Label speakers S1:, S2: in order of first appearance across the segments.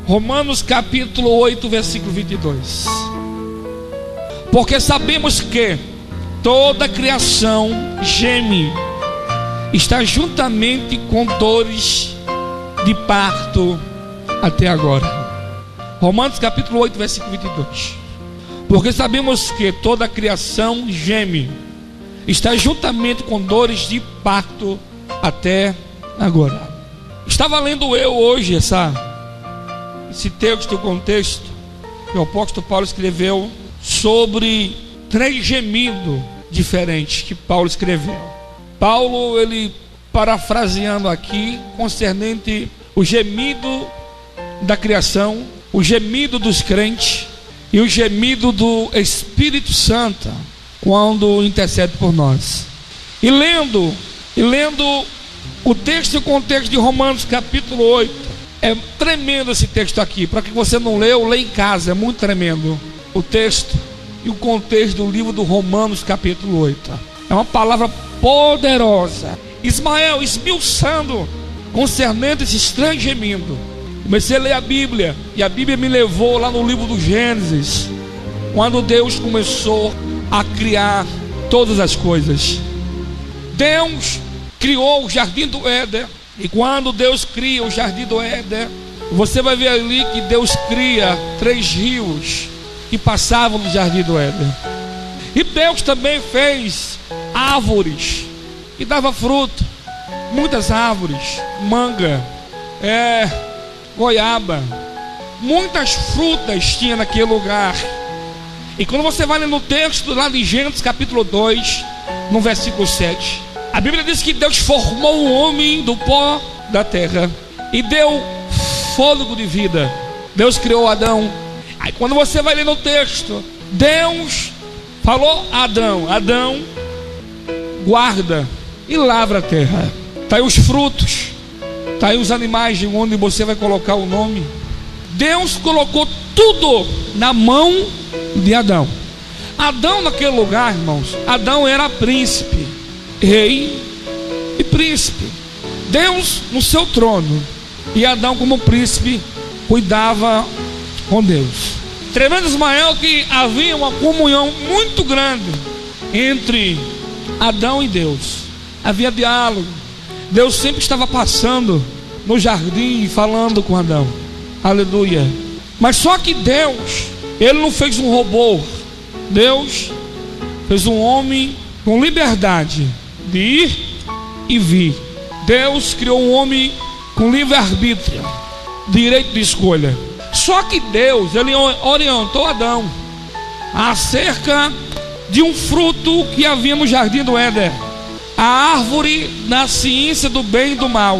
S1: Romanos capítulo 8, versículo 22. Porque sabemos que toda a criação geme, está juntamente com dores de parto até agora. Romanos capítulo 8, versículo 22. Porque sabemos que toda a criação geme, está juntamente com dores de parto até agora. Estava lendo eu hoje esse texto, o contexto que o apóstolo Paulo escreveu sobre 3 gemidos diferentes que Paulo escreveu. Paulo, ele parafraseando aqui, concernente o gemido da criação, o gemido dos crentes e o gemido do Espírito Santo quando intercede por nós. E lendo o texto e o contexto de Romanos capítulo 8, é tremendo esse texto aqui. Para que você não leu, lê em casa, é muito tremendo o texto e o contexto do livro do Romanos capítulo 8. É uma palavra poderosa. Ismael esmiuçando concernente esse estranho gemido. Comecei a ler a Bíblia, e a Bíblia me levou lá no livro do Gênesis, quando Deus começou a criar todas as coisas. Deus criou o jardim do Éden, e quando Deus cria o jardim do Éden, você vai ver ali que Deus cria 3 rios que passavam no jardim do Éden. E Deus também fez árvores que davam fruto, muitas árvores, manga, goiaba, muitas frutas tinha naquele lugar. E quando você vai ler no texto lá de Gênesis capítulo 2, no versículo 7, a Bíblia diz que Deus formou o homem do pó da terra e deu fôlego de vida. Deus criou Adão. Aí quando você vai ler no texto, Deus falou a Adão: Adão, guarda e lavra a terra. Está aí os frutos, está aí os animais de onde você vai colocar o nome. Deus colocou tudo na mão de Adão. Adão naquele lugar, irmãos, Adão era príncipe, rei e príncipe. Deus no seu trono e Adão como príncipe cuidava com Deus. Tremendo, Ismael, que havia uma comunhão muito grande entre Adão e Deus. Havia diálogo. Deus sempre estava passando no jardim e falando com Adão. Aleluia. Mas só que Deus, Ele não fez um robô. Deus fez um homem com liberdade de ir e vir. Deus criou um homem com livre-arbítrio, direito de escolha. Só que Deus, Ele orientou Adão acerca de um fruto que havia no jardim do Éden, a árvore da ciência do bem e do mal.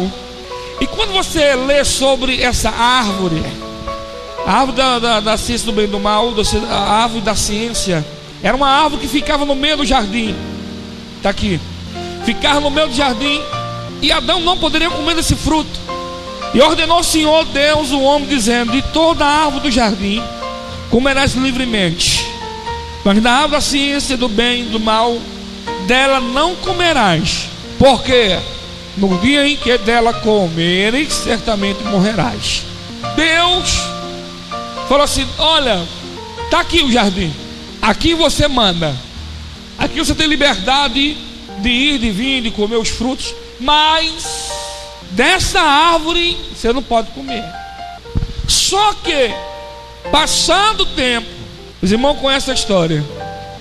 S1: E quando você lê sobre essa árvore, a árvore da ciência do bem e do mal, a árvore da ciência, era uma árvore que ficava no meio do jardim. Está aqui, ficava no meio do jardim, e Adão não poderia comer desse fruto. E ordenou o Senhor Deus o homem, dizendo: de toda a árvore do jardim comerás livremente, mas da árvore da ciência do bem e do mal, dela não comerás, porque no dia em que dela comeres, certamente morrerás. Deus falou assim: olha, está aqui o jardim, aqui você manda, aqui você tem liberdade de ir, de vir, de comer os frutos, mas dessa árvore você não pode comer. Só que, passando o tempo, os irmãos conhecem a história.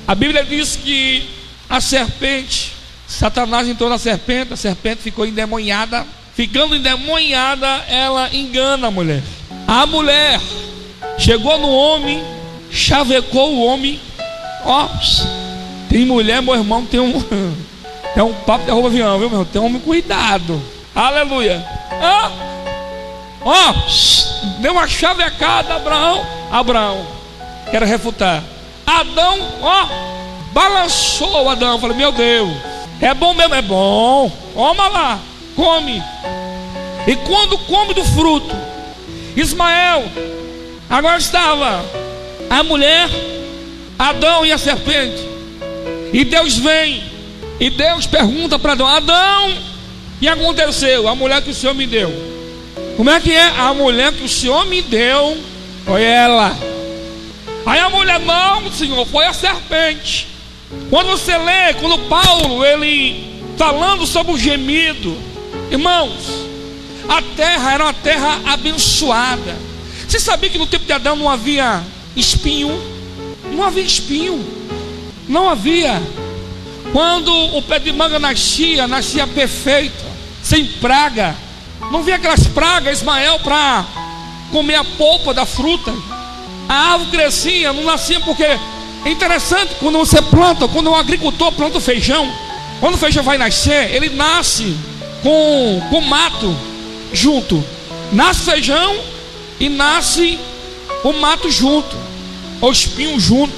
S1: A Bíblia diz que a serpente, Satanás entrou na serpente, a serpente ficou endemoniada. Ficando endemoniada, ela engana a mulher. A mulher chegou no homem, chavecou o homem. Ó, tem mulher, meu irmão, tem um papo de arroba avião, viu, meu irmão? Tem um homem, cuidado. Aleluia. Deu uma chavecada a Abraão, quero refutar. Adão, balançou Adão. Falei: meu Deus, é bom mesmo? É bom. Toma lá, come. E quando come do fruto, Ismael, agora estava a mulher, Adão e a serpente. E Deus vem, e Deus pergunta para Adão: Adão, o que aconteceu? A mulher que o Senhor me deu. Como é que é? A mulher que o Senhor me deu foi ela. Aí a mulher, não, Senhor, foi a serpente. Quando você lê, quando Paulo, ele falando sobre o gemido, irmãos, a terra era uma terra abençoada. Você sabia que no tempo de Adão não havia espinho? Não havia espinho. Não havia. Quando o pé de manga nascia perfeito, sem praga. Não havia aquelas pragas, Ismael, para comer a polpa da fruta. A árvore crescia, não nascia porque... É interessante, quando você planta, quando um agricultor planta o feijão, quando o feijão vai nascer, ele nasce com mato junto. Nasce feijão e nasce o mato junto, o espinho junto.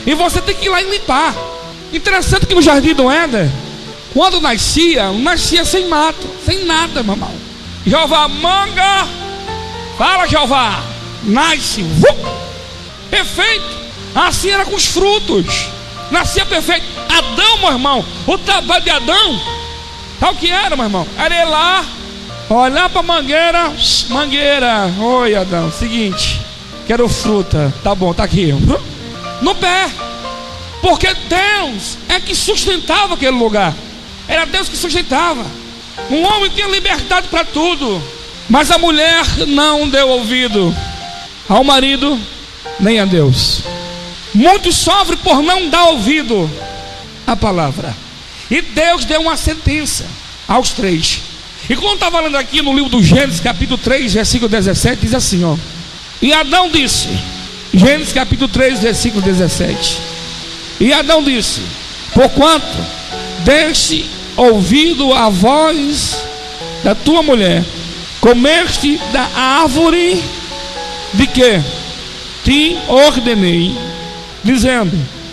S1: E você tem que ir lá e limpar. Interessante que no jardim do Éden, quando nascia sem mato, sem nada, mamão. Jeová, manga, fala Jeová, nasce, perfeito. Assim era com os frutos, nascia perfeito. Adão, meu irmão, o trabalho de Adão, sabe o que era, meu irmão? Era ir lá, olhar para a mangueira, oi Adão, seguinte, quero fruta, tá bom, tá aqui, no pé, porque Deus é que sustentava aquele lugar, era Deus que sustentava. Um homem tinha liberdade para tudo, mas a mulher não deu ouvido ao marido, nem a Deus. Muitos sofrem por não dar ouvido à palavra. E Deus deu uma sentença aos 3. E quando estava lendo aqui no livro do Gênesis, capítulo 3, versículo 17, diz assim, ó. E Adão disse, Gênesis capítulo 3, versículo 17. E Adão disse, porquanto deste ouvido a voz da tua mulher, comeste da árvore de que te ordenei, dizendo,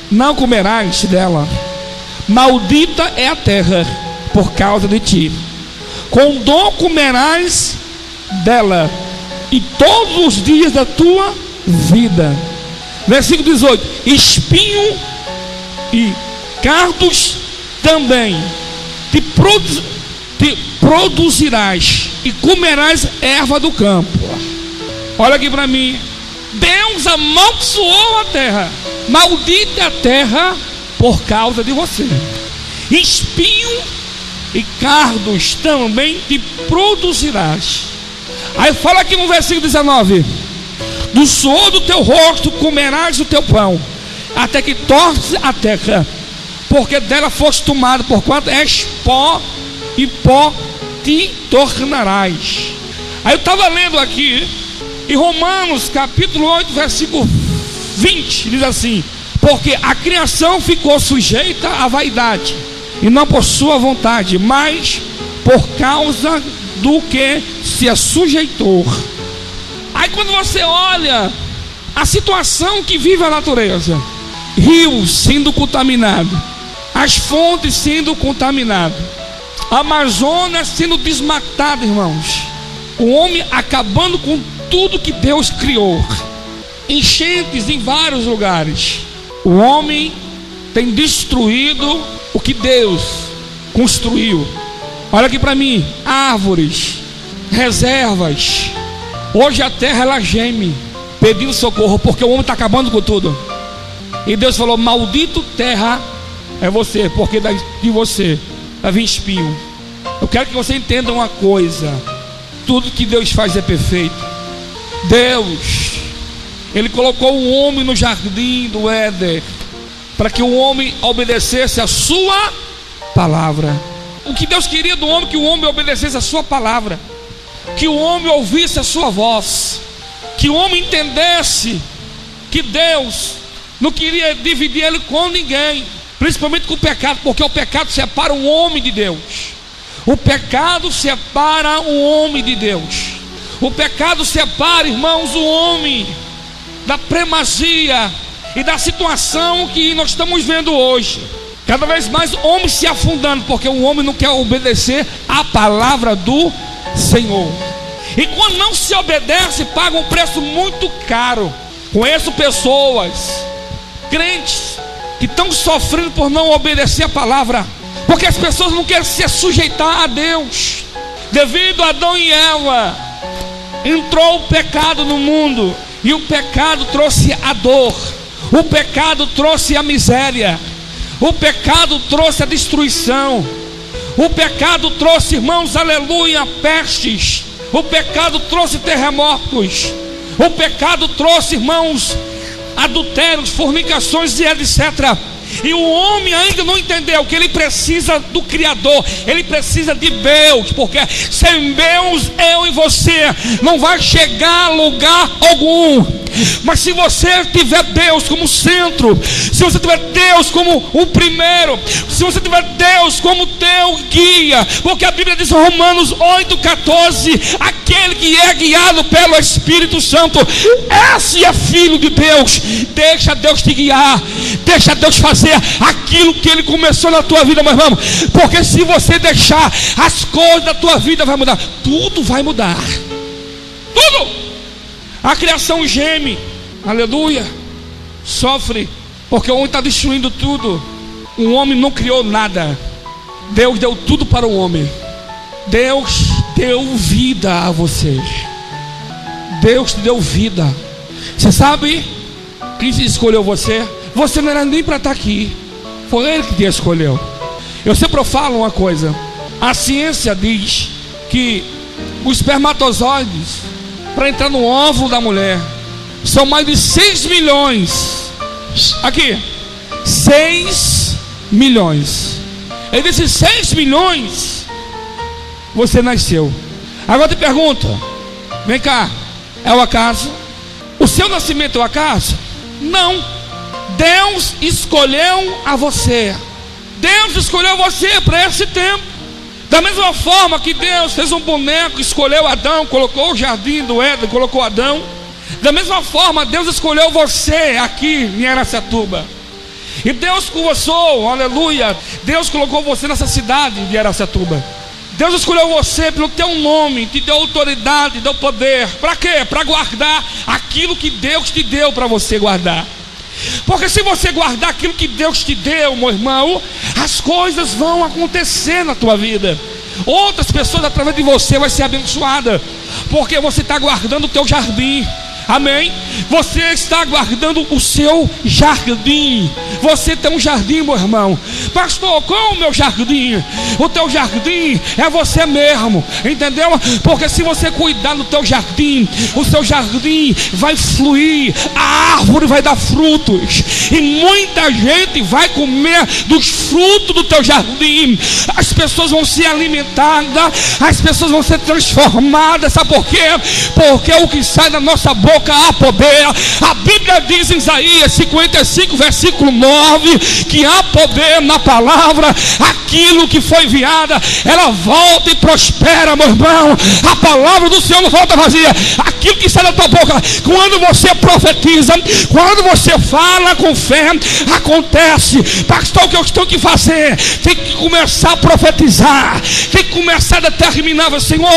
S1: não comerás dela, maldita é a terra por causa de ti, com dor comerás dela, e todos os dias da tua vida. Versículo 18, espinho e cardos também te produzirás, e comerás erva do campo. Olha aqui para mim, Deus amaldiçoou a terra, maldita a terra por causa de você. Espinho e cardos também te produzirás. Aí fala aqui no versículo 19, do suor do teu rosto comerás o teu pão, até que torces a terra, porque dela foste tomado, porquanto és pó, e pó te tornarás. Aí eu estava lendo aqui em Romanos capítulo 8, versículo 20, diz assim, porque a criação ficou sujeita à vaidade, e não por sua vontade, mas por causa do que se sujeitou. Aí quando você olha a situação que vive a natureza, rios sendo contaminados, as fontes sendo contaminadas, a Amazônia sendo desmatada, irmãos, o homem acabando com tudo que Deus criou, enchentes em vários lugares, o homem tem destruído o que Deus construiu. Olha aqui para mim, árvores, reservas. Hoje a terra ela geme, pedindo socorro, porque o homem está acabando com tudo. E Deus falou, maldito terra é você, porque de você vai vir espinho. Eu quero que você entenda uma coisa, tudo que Deus faz é perfeito. Deus, Ele colocou o homem no jardim do Éden, para que o homem obedecesse a sua palavra. O que Deus queria do homem, que o homem obedecesse a sua palavra, que o homem ouvisse a sua voz, que o homem entendesse que Deus não queria dividir ele com ninguém, principalmente com o pecado, porque o pecado separa o homem de Deus. O pecado separa o homem de Deus. O pecado separa, irmãos, o homem da primazia e da situação que nós estamos vendo hoje. Cada vez mais homens se afundando, porque o homem não quer obedecer à palavra do Senhor. E quando não se obedece, paga um preço muito caro. Conheço pessoas, crentes, que estão sofrendo por não obedecer a palavra, porque as pessoas não querem se sujeitar a Deus. Devido a Adão e Eva entrou o pecado no mundo, e o pecado trouxe a dor, o pecado trouxe a miséria, o pecado trouxe a destruição, o pecado trouxe, irmãos, aleluia, pestes, o pecado trouxe terremotos, o pecado trouxe, irmãos, adultérios, fornicações e etc. E o homem ainda não entendeu que ele precisa do Criador, ele precisa de Deus, porque sem Deus, eu e você não vai chegar a lugar algum. Mas se você tiver Deus como centro, se você tiver Deus como o primeiro, se você tiver Deus como teu guia, porque a Bíblia diz em Romanos 8,14: aquele que é guiado pelo Espírito Santo, esse é filho de Deus. Deixa Deus te guiar, deixa Deus fazer aquilo que Ele começou na tua vida, meu irmão. Porque se você deixar, as coisas da tua vida vai mudar, tudo vai mudar, tudo. A criação geme, aleluia, sofre, porque o homem está destruindo tudo. O homem não criou nada, Deus deu tudo para o homem. Deus deu vida a você, Deus te deu vida. Você sabe quem escolheu você? Você não era nem para estar aqui, foi Ele que te escolheu. Eu sempre falo uma coisa: a ciência diz que os espermatozoides, para entrar no óvulo da mulher, são mais de 6 milhões. Aqui, 6 milhões. Ele disse 6 milhões. Você nasceu. Agora te pergunto, vem cá, é o acaso? O seu nascimento é o acaso? Não. Deus escolheu a você. Deus escolheu você para esse tempo. Da mesma forma que Deus fez um boneco, escolheu Adão, colocou o jardim do Éden, colocou Adão. Da mesma forma, Deus escolheu você aqui em Araçatuba. E Deus começou, aleluia, Deus colocou você nessa cidade de Araçatuba. Deus escolheu você pelo teu nome, te deu autoridade, te deu poder. Para quê? Para guardar aquilo que Deus te deu para você guardar. Porque se você guardar aquilo que Deus te deu, meu irmão, as coisas vão acontecer na tua vida. Outras pessoas através de você vai ser abençoada, porque você está guardando o teu jardim. Amém? Você está guardando o seu jardim. Você tem um jardim, meu irmão. Pastor, qual é o meu jardim? O teu jardim é você mesmo, entendeu? Porque se você cuidar do teu jardim, o seu jardim vai fluir, a árvore vai dar frutos, e muita gente vai comer dos frutos do teu jardim. As pessoas vão ser alimentadas, as pessoas vão ser transformadas. Sabe por quê? Porque o que sai da nossa boca há poder. A Bíblia diz em Isaías 55, versículo 9, que há poder na palavra. Aquilo que foi enviada, ela volta e prospera, meu irmão. A palavra do Senhor não volta vazia. Aquilo que sai da tua boca, quando você profetiza, quando você fala com fé, acontece. Pastor, o que eu tenho que fazer? Tem que começar a profetizar, tem que começar a determinar. Senhor,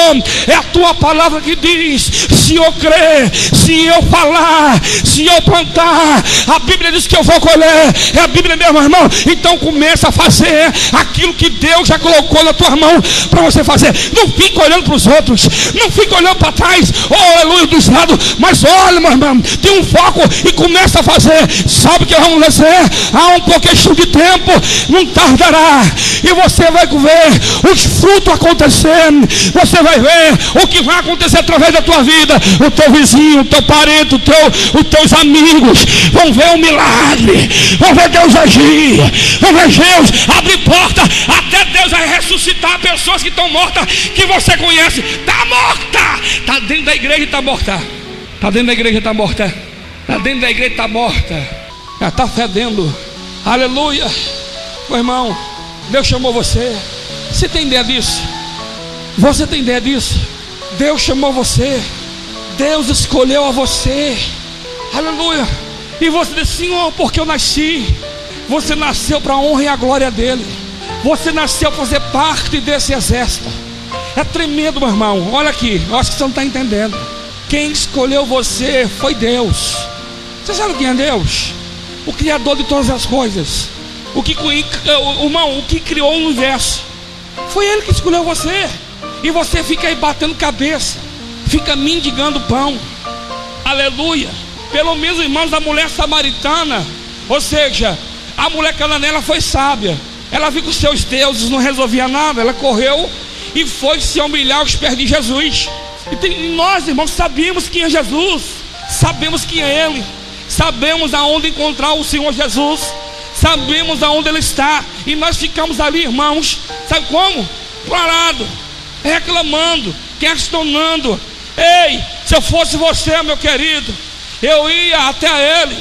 S1: é a tua palavra que diz: se eu crer, se eu falar, se eu plantar, a Bíblia diz que eu vou colher. É a Bíblia mesmo, irmão. Então começa a fazer aquilo que Deus já colocou na tua mão para você fazer. Não fica olhando para os outros, não fica olhando para trás, oh aleluia, dos lados, mas olha, meu irmão, tem um foco e começa a fazer. Sabe o que vamos dizer? Há um pouquinho de tempo, não tardará, e você vai ver os frutos acontecendo. Você vai ver o que vai acontecer através da tua vida. O teu vizinho, o teu parente, os teus amigos vão ver um milagre, vão ver Deus agir, vão ver Deus abrir porta. Até Deus vai ressuscitar pessoas que estão mortas, que você conhece. Está morta, está dentro da igreja e está morta, está dentro da igreja e está morta, está dentro da igreja e está morta, já está fedendo. Aleluia. Meu irmão, Deus chamou você. Você tem ideia disso? Você tem ideia disso? Deus chamou você, Deus escolheu a você, aleluia. E você diz: Senhor, porque eu nasci. Você nasceu para a honra e a glória dele. Você nasceu para fazer parte desse exército. É tremendo, meu irmão. Olha aqui, eu acho que você não está entendendo. Quem escolheu você foi Deus. Você sabe quem é Deus? O Criador de todas as coisas. O que criou o universo. Foi Ele que escolheu você. E você fica aí batendo cabeça, fica mendigando pão. Aleluia. Pelo menos, irmãos, da mulher samaritana, ou seja, a mulher cananeia foi sábia. Ela viu que os seus deuses não resolviam nada. Ela correu e foi se humilhar aos pés de Jesus. E nós, irmãos, sabemos quem é Jesus, sabemos quem é Ele, sabemos aonde encontrar o Senhor Jesus, sabemos aonde Ele está. E nós ficamos ali, irmãos, sabe como? Parado, reclamando, questionando. Ei, se eu fosse você, meu querido, eu ia até Ele,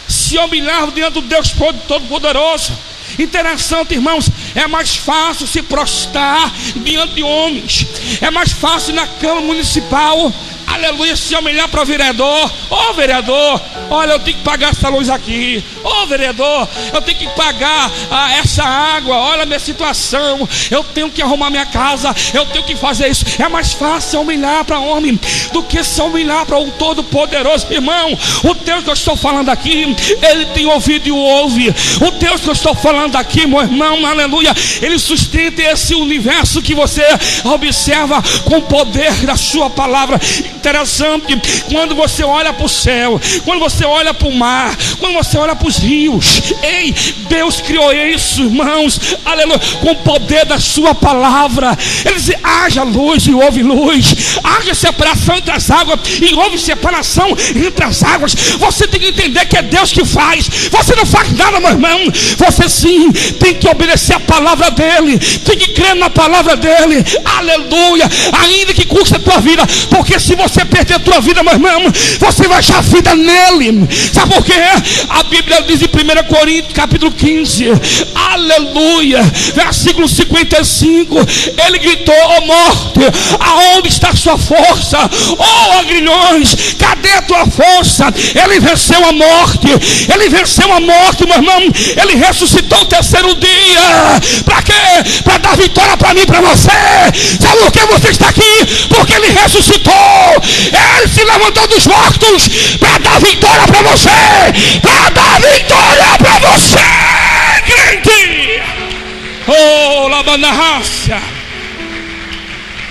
S1: se humilhar diante do Deus Todo-Poderoso. Interessante, irmãos, é mais fácil se prostrar diante de homens, é mais fácil na Câmara Municipal, aleluia, se humilhar para o vereador. Ô vereador, olha, eu tenho que pagar essa luz aqui. Ô vereador, eu tenho que pagar essa água. Olha a minha situação, eu tenho que arrumar minha casa, eu tenho que fazer isso. É mais fácil se humilhar para homem do que se humilhar para o Todo-Poderoso. Irmão, o Deus que eu estou falando aqui, Ele tem ouvido e ouve. O Deus que eu estou falando aqui, meu irmão, aleluia, Ele sustenta esse universo que você observa com o poder da sua palavra. Interessante, quando você olha para o céu, quando você olha para o mar, quando você olha para os rios, ei, Deus criou isso, irmãos, aleluia, com o poder da sua palavra. Ele diz: haja luz e houve luz, haja separação entre as águas e houve separação entre as águas. Você tem que entender que é Deus que faz, você não faz nada, meu irmão. Você sim tem que obedecer a palavra dele, tem que crer na palavra dele, aleluia, ainda que custe a tua vida, porque se você perder a tua vida, meu irmão, você vai achar vida nele. Sabe por quê? A Bíblia diz em 1 Coríntios capítulo 15, aleluia, versículo 55, ele gritou: ó morte, aonde está a sua força? Ó aguilhões, cadê a tua força? Ele venceu a morte, ele venceu a morte, meu irmão. Ele ressuscitou o terceiro dia. Para quê? Para dar vitória para mim e para você. Sabe por que você está aqui? Porque ele ressuscitou, ele se levantou dos mortos para dar vitória para você, para dar vitória para você, crente. Oh, labanarraça,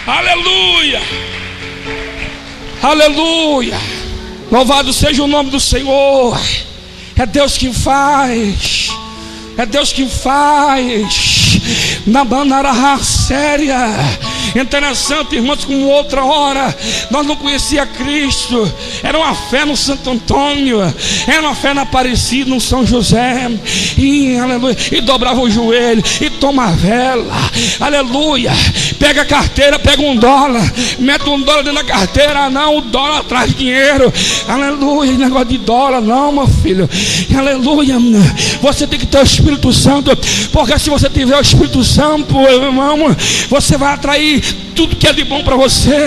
S1: aleluia, aleluia, louvado seja o nome do Senhor. É Deus que faz, é Deus que faz. Na banarra séria. Interessante, irmãos, como outra hora nós não conhecíamos Cristo, era uma fé no Santo Antônio, era uma fé na Aparecida, no São José, e aleluia, e dobrava o joelho, e toma a vela, aleluia, pega a carteira, pega $1, mete $1 dentro da carteira. Não, o dólar traz dinheiro, aleluia, negócio de dólar, não, meu filho, aleluia. Você tem que ter o Espírito Santo, porque se você tiver o Espírito Santo, irmão, você vai atrair tudo que é de bom para você.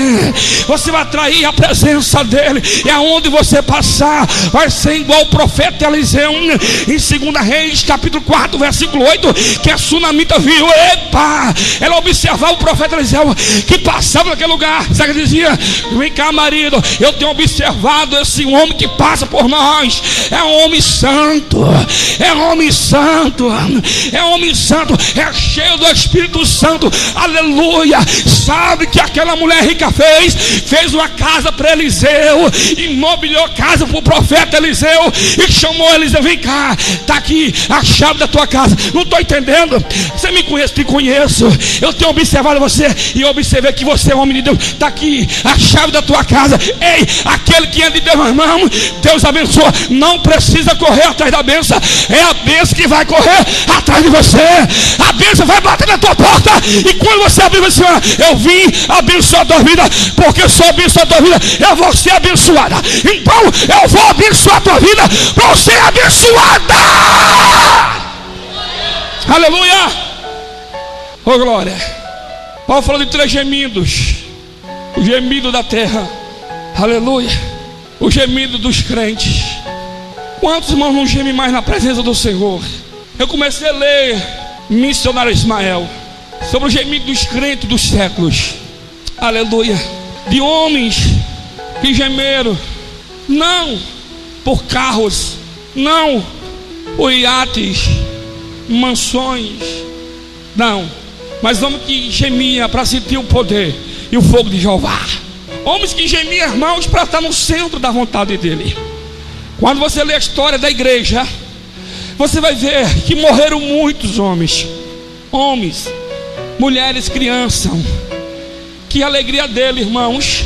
S1: Você vai atrair a presença dele, e aonde você passar vai ser igual o profeta Eliseu em 2 Reis capítulo 4 versículo 8, que a sunamita viu. Epa, ela observava o profeta Eliseu que passava naquele lugar. Sabe o que dizia? Vem cá, marido, eu tenho observado esse homem que passa por nós. É um homem santo, é um homem santo, é um homem santo, é cheio do Espírito Santo, aleluia. Sabe que aquela mulher rica fez uma casa para Eliseu, imobiliou casa para o profeta Eliseu, e chamou Eliseu: vem cá, está aqui a chave da tua casa. Não estou entendendo, você me conhece, te conheço, eu tenho observado você, e eu observei que você é homem de Deus. Está aqui a chave da tua casa. Ei, aquele que é de Deus, meu irmão, Deus abençoa. Não precisa correr atrás da bênção, é a bênção que vai correr atrás de você. A bênção vai bater na tua porta, e quando você abrir, você vai: eu vim abençoar a tua vida, porque eu sou abençoar a tua vida, eu vou ser abençoada. Então eu vou abençoar a tua vida para você ser abençoada. Aleluia. Oh glória. Paulo falou de 3 gemidos: o gemido da terra, aleluia, o gemido dos crentes. Quantos irmãos não gemem mais na presença do Senhor? Eu comecei a ler Missionário Ismael sobre o gemido dos crentes dos séculos, aleluia, de homens que gemeram, não por carros, não por iates, mansões, não, mas homem que gemia para sentir o poder e o fogo de Jeová. Homens que gemiam, irmãos, para estar no centro da vontade dele. Quando você lê a história da igreja, você vai ver que morreram muitos homens, mulheres, crianças. Que a alegria dele, irmãos,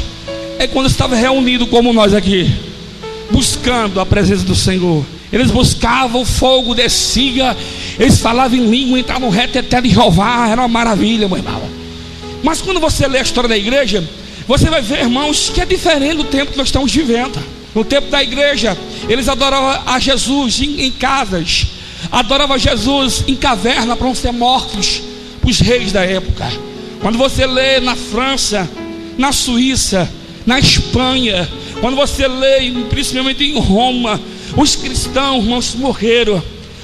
S1: é quando estava reunido como nós aqui, buscando a presença do Senhor. Eles buscavam, o fogo descia, eles falavam em língua, entravam no reteté de Jeová. Era uma maravilha, meu irmão. Mas quando você lê a história da igreja, você vai ver, irmãos, que é diferente do tempo que nós estamos vivendo. No tempo da igreja, eles adoravam a Jesus em casas, adoravam a Jesus em caverna para não ser mortos os reis da época. Quando você lê na França, na Suíça, na Espanha, quando você lê principalmente em Roma, os cristãos, irmãos, morreram.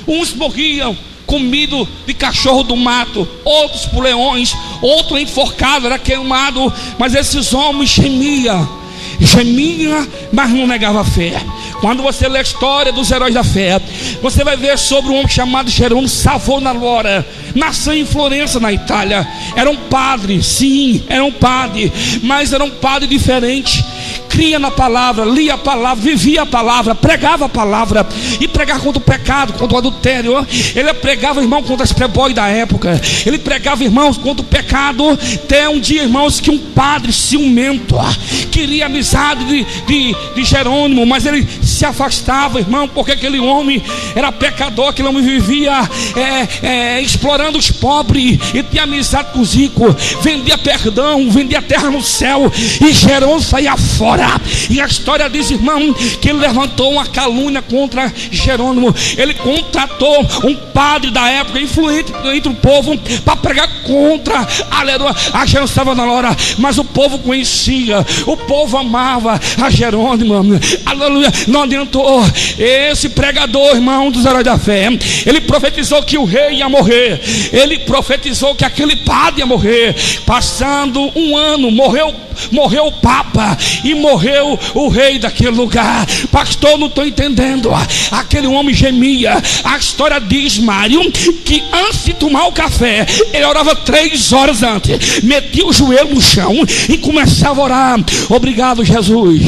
S1: Uns morriam comido de cachorro do mato, outros por leões, outro enforcado, era queimado. Mas esses homens gemiam, mas não negava a fé. Quando você lê a história dos heróis da fé, você vai ver sobre um homem chamado Jerônimo Savonarola. Nasceu em Florença, na Itália. Era um padre, sim, era um padre, mas era um padre diferente. Cria na palavra, lia a palavra, vivia a palavra, pregava a palavra. E pregava contra o pecado, contra o adultério. Ele pregava, irmão, contra as playboys da época. Ele pregava, irmãos, contra o pecado. Até um dia, irmãos, que um padre ciumento queria a amizade de Jerônimo, mas ele se afastava, irmão, porque aquele homem era pecador. Aquele homem vivia explorando os pobres e tinha amizade com os ricos, vendia perdão, vendia terra no céu. E Jerônimo saía fora. E a história diz, irmão, que ele levantou uma calúnia contra Jerônimo. Ele contratou um padre da época, influente entre o povo, para pregar contra, aleluia, a Jerônimo Savonarola. Mas o povo conhecia, o povo amava a Jerônimo, aleluia. Não adiantou. Esse pregador, irmão, dos heróis da fé, ele profetizou que o rei ia morrer. Ele profetizou que aquele padre ia morrer. Passando um ano, morreu o papa e morreu o rei daquele lugar. Pastor, não estou entendendo. Aquele homem gemia. A história diz, Mário, que antes de tomar o café, ele orava 3 horas antes, metia o joelho no chão e começava a orar. Obrigado, Jesus.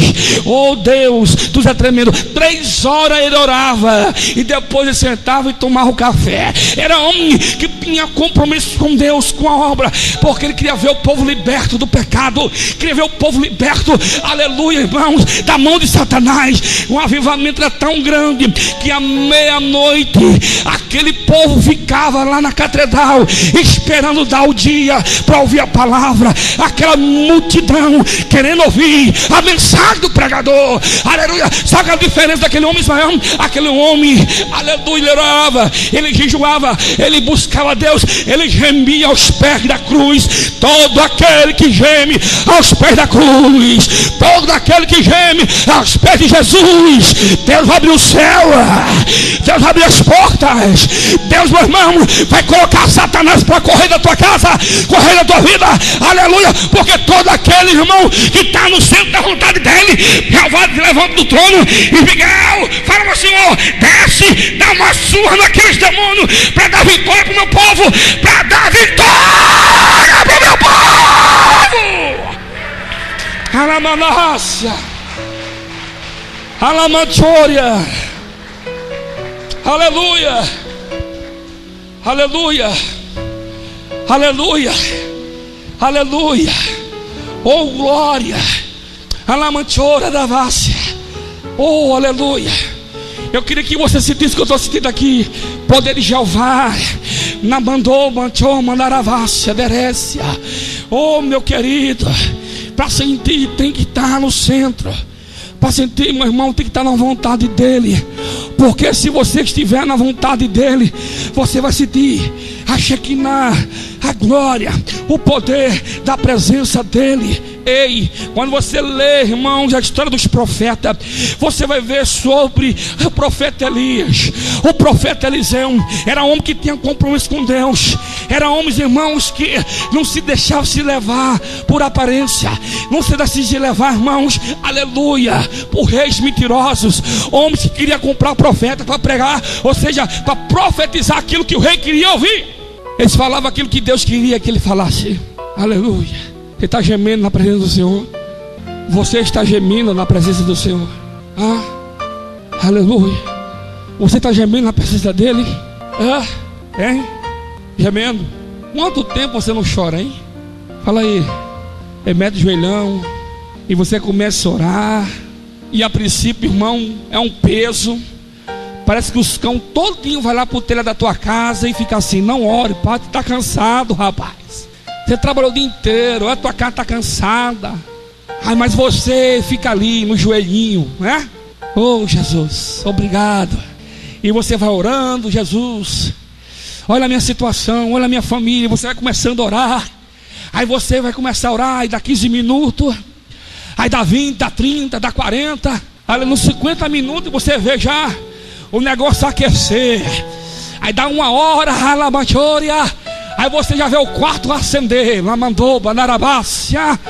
S1: Oh Deus, tu é tremendo. 3 horas ele orava e depois ele sentava e tomava o café. Era homem que tinha compromisso com Deus, com a obra, porque ele queria ver o povo liberto do pecado, queria ver o povo liberto, aleluia, irmãos, da mão de Satanás. O avivamento era tão grande que à meia-noite aquele povo ficava lá na catedral esperando dar o dia para ouvir a palavra. Aquela multidão querendo ouvir a mensagem do pregador, aleluia. Sabe a diferença daquele homem, Israel? Aquele homem, aleluia, ele orava, ele jejuava, ele buscava Deus, ele gemia aos pés da cruz. Todo aquele que geme aos pés da cruz, todo aquele que geme aos pés de Jesus, Deus vai abrir o céu, Deus vai abrir as portas. Deus, meu irmão, vai colocar Satanás para correr da tua casa, correr da tua vida, aleluia. Porque todo aquele, irmão, que está no centro da vontade dele, Jeová te levanta do trono e Miguel, fala ao Senhor, desce, dá uma surra naqueles demônios, para dar vitória para o meu povo, para dar vitória para o meu povo. Alamanácia, Alamantória, aleluia, aleluia, aleluia, aleluia, oh glória, Alamantória da Vácia, oh aleluia. Eu queria que você sentisse o que eu estou sentindo aqui. Poder de Jeová. Nabandou, manchou, mandaravassia, derécia. Oh meu querido, para sentir tem que estar no centro. Para sentir, meu irmão, tem que estar na vontade dele. Porque se você estiver na vontade dele, você vai sentir a Shekinah, a glória, o poder da presença dele. Ei, quando você lê, irmãos, a história dos profetas, você vai ver sobre o profeta Elias, o profeta Eliseu. Era homem que tinha compromisso com Deus. Era homens, irmãos, que não se deixavam se levar por aparência, não se deixavam se levar, irmãos, aleluia, por reis mentirosos. Homens que queriam comprar profeta para pregar, ou seja, para profetizar aquilo que o rei queria ouvir. Eles falavam aquilo que Deus queria que ele falasse. Aleluia. Você está gemendo na presença do Senhor? Você está gemendo na presença do Senhor? Aleluia. Você está gemendo na presença dele? Hein? Gemendo. Quanto tempo você não chora, hein? Fala aí. Mete o joelhão e você começa a orar. E a princípio, irmão, é um peso. Parece que os cão todinho vai lá pro telhado da tua casa e fica assim: não ore, pai, tu tá cansado, rapaz. Você trabalhou o dia inteiro, a tua casa tá cansada. Mas você fica ali no joelhinho, né? Oh, Jesus, obrigado. E você vai orando: Jesus, olha a minha situação, olha a minha família. Você vai começando a orar. Aí você vai começar a orar, e dá 15 minutos, aí dá 20, dá 30, dá 40. Aí nos 50 minutos você vê já o negócio aquecer. Aí dá 1 hora, aí você já vê o quarto acender, lamandoba, narabácia.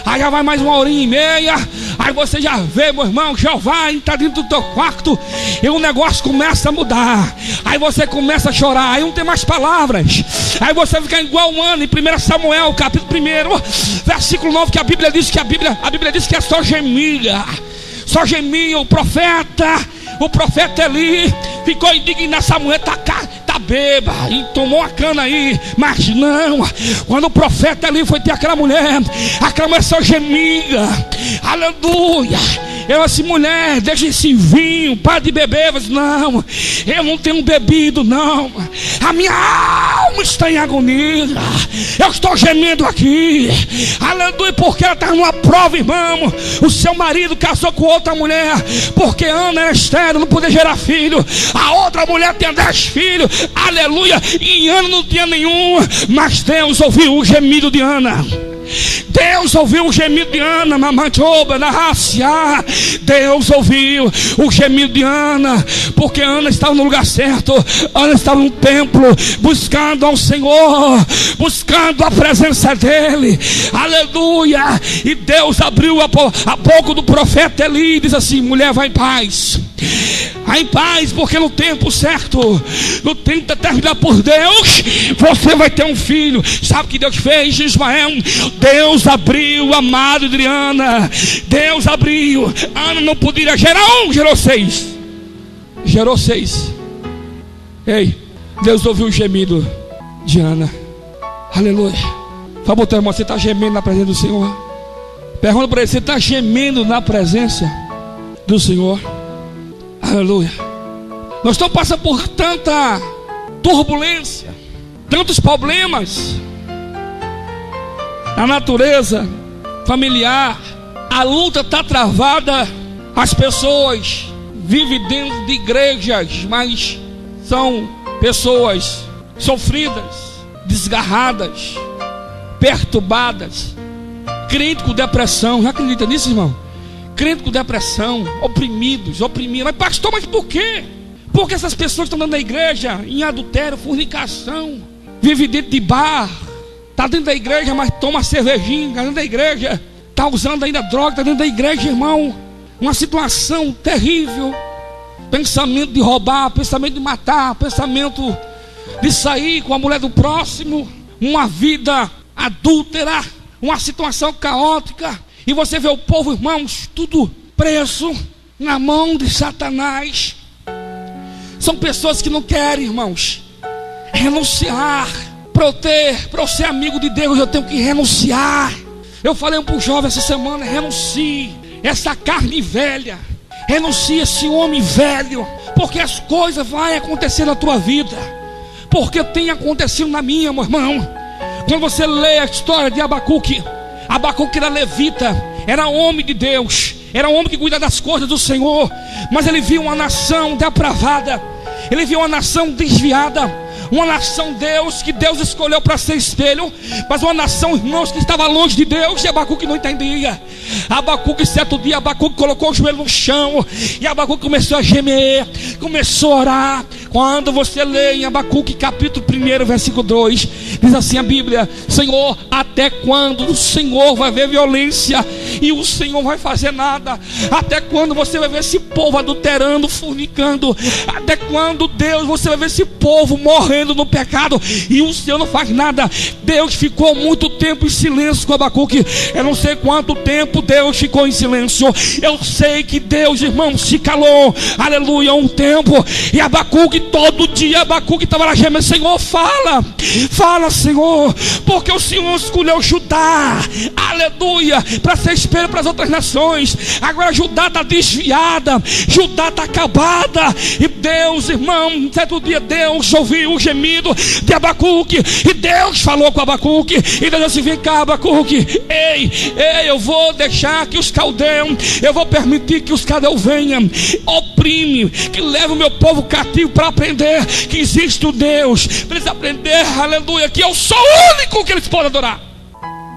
S1: Aí já vai mais 1h30. Aí você já vê, meu irmão, já vai entrar dentro do teu quarto e o negócio começa a mudar. Aí você começa a chorar, aí não tem mais palavras. Aí você fica igual um ano em 1 Samuel, capítulo 1, versículo 9, que a Bíblia diz que a Bíblia diz que é só gemia. Só gemia o profeta Eli ficou indignado. Samuel tá bêbado e tomou a cana aí. Mas não, quando o profeta Eli foi ter aquela mulher só gemia. Aleluia. Eu disse: mulher, deixa esse vinho, para de beber. Eu disse: não, eu não tenho bebido, não. A minha alma está em agonia. Eu estou gemendo aqui. Aleluia, porque ela está numa prova, irmão. O seu marido casou com outra mulher, porque Ana era estéril, não podia gerar filho. A outra mulher tinha 10 filhos. Aleluia, e Ana não tinha nenhum. Mas Deus ouviu o gemido de Ana. Deus ouviu o gemido de Ana, mamantoba na raça. Deus ouviu o gemido de Ana, porque Ana estava no lugar certo. Ana estava no templo, buscando ao Senhor, buscando a presença dele. Aleluia. E Deus abriu a boca do profeta Eli e disse assim: mulher, vai em paz. Vai em paz, porque no tempo certo, no tempo determinado por Deus, você vai ter um filho. Sabe o que Deus fez, Ismael? Deus abriu a madre de Ana. Deus abriu. Ana não podia gerar gerou 6. Gerou 6. Ei, Deus ouviu o gemido de Ana. Aleluia. Fala pro teu irmão: você está gemendo na presença do Senhor? Pergunta para ele: você está gemendo na presença do Senhor? Aleluia. Nós estamos passando por tanta turbulência, tantos problemas na natureza familiar. A luta está travada. As pessoas vivem dentro de igrejas, mas são pessoas sofridas, desgarradas, perturbadas, crente com depressão. Já acredita nisso, irmão? Crente com depressão, oprimidos. Mas pastor, mas por quê? Porque essas pessoas estão dentro da igreja em adultério, fornicação, vive dentro de bar, está dentro da igreja, mas toma cervejinha, está dentro da igreja, está usando ainda droga, está dentro da igreja, irmão. Uma situação terrível. Pensamento de roubar, pensamento de matar, pensamento de sair com a mulher do próximo, uma vida adúltera, uma situação caótica. E você vê o povo, irmãos, tudo preso na mão de Satanás. São pessoas que não querem, irmãos, renunciar. Para eu ser amigo de Deus, eu tenho que renunciar. Eu falei para o jovem essa semana: renuncie essa carne velha, renuncie esse homem velho, porque as coisas vão acontecer na tua vida, porque tem acontecido na minha, meu irmão. Quando você lê a história de Abacuque era levita, era homem de Deus, era um homem que cuida das coisas do Senhor, mas ele viu uma nação depravada, ele viu uma nação desviada, uma nação que Deus escolheu para ser espelho, mas uma nação, irmãos, que estava longe de Deus. E Abacuque não entendia. Abacuque, certo dia, Abacuque colocou o joelho no chão, e Abacuque começou a gemer, começou a orar. Quando você lê em Abacuque capítulo 1, versículo 2, diz assim a Bíblia: Senhor, até quando o Senhor vai ver violência e o Senhor vai fazer nada? Até quando você vai ver esse povo adulterando, fornicando? Até quando, Deus, você vai ver esse povo morrendo no pecado e o Senhor não faz nada? Deus ficou muito tempo em silêncio com Abacuque. Eu não sei quanto tempo Deus ficou em silêncio. Eu sei que Deus, irmão, se calou, aleluia, um tempo. E Abacuque, todo dia Abacuque estava lá gemendo: Senhor, fala, fala, Senhor, porque o Senhor escolheu Judá, aleluia, para ser espelho para as outras nações. Agora Judá está desviada, Judá está acabada. E Deus, irmão, certo dia Deus ouviu o gemido de Abacuque, e Deus falou com Abacuque, e Deus disse: vem cá, Abacuque, ei, eu vou deixar que os caldeus, eu vou permitir que os caldeus venham, oprime, que leve o meu povo cativo para aprender que existe o Deus, para eles aprender, aleluia, que eu sou o único que eles podem adorar.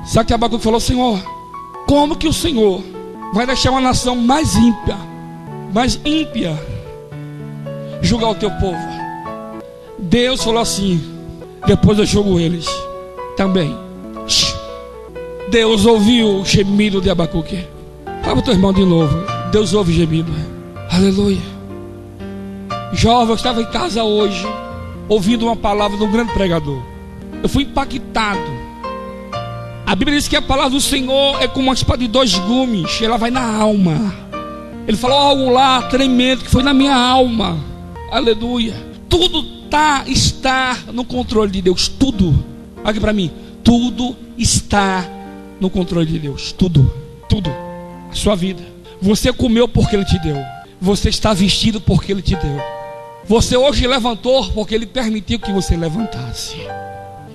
S1: Sabe que Abacuque falou: Senhor, como que o Senhor vai deixar uma nação mais ímpia julgar o teu povo? Deus falou assim: depois eu julgo eles também. Deus ouviu o gemido de Abacuque. Fala para o teu irmão de novo: Deus ouve o gemido. Aleluia. Jovem, eu estava em casa hoje ouvindo uma palavra de um grande pregador. Eu fui impactado. A Bíblia diz que a palavra do Senhor é como uma espada de 2 gumes. Ela vai na alma. Ele falou algo lá tremendo que foi na minha alma. Aleluia. Tudo está no controle de Deus. Tudo. Olha aqui para mim. Tudo está no controle de Deus. Tudo. A sua vida. Você comeu porque Ele te deu. Você está vestido porque Ele te deu. Você hoje levantou porque Ele permitiu que você levantasse.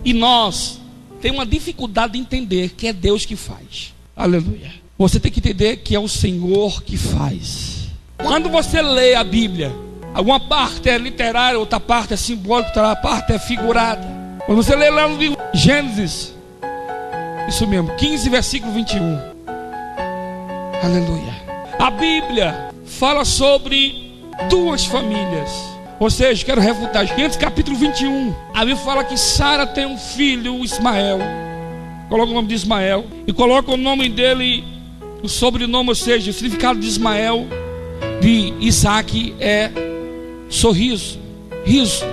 S1: E nós temos uma dificuldade de entender que é Deus que faz. Aleluia. Você tem que entender que é o Senhor que faz. Quando você lê a Bíblia, alguma parte é literária, outra parte é simbólica, outra parte é figurada. Quando você lê lá no livro Gênesis, isso mesmo, 15, versículo 21. Aleluia. A Bíblia fala sobre 2 famílias. Ou seja, quero refutar Gênesis capítulo 21. A Bíblia fala que Sara tem um filho, Ismael. Coloca o nome de Ismael e coloca o nome dele, o sobrenome, ou seja, o significado de Ismael, de Isaac, é sorriso, riso.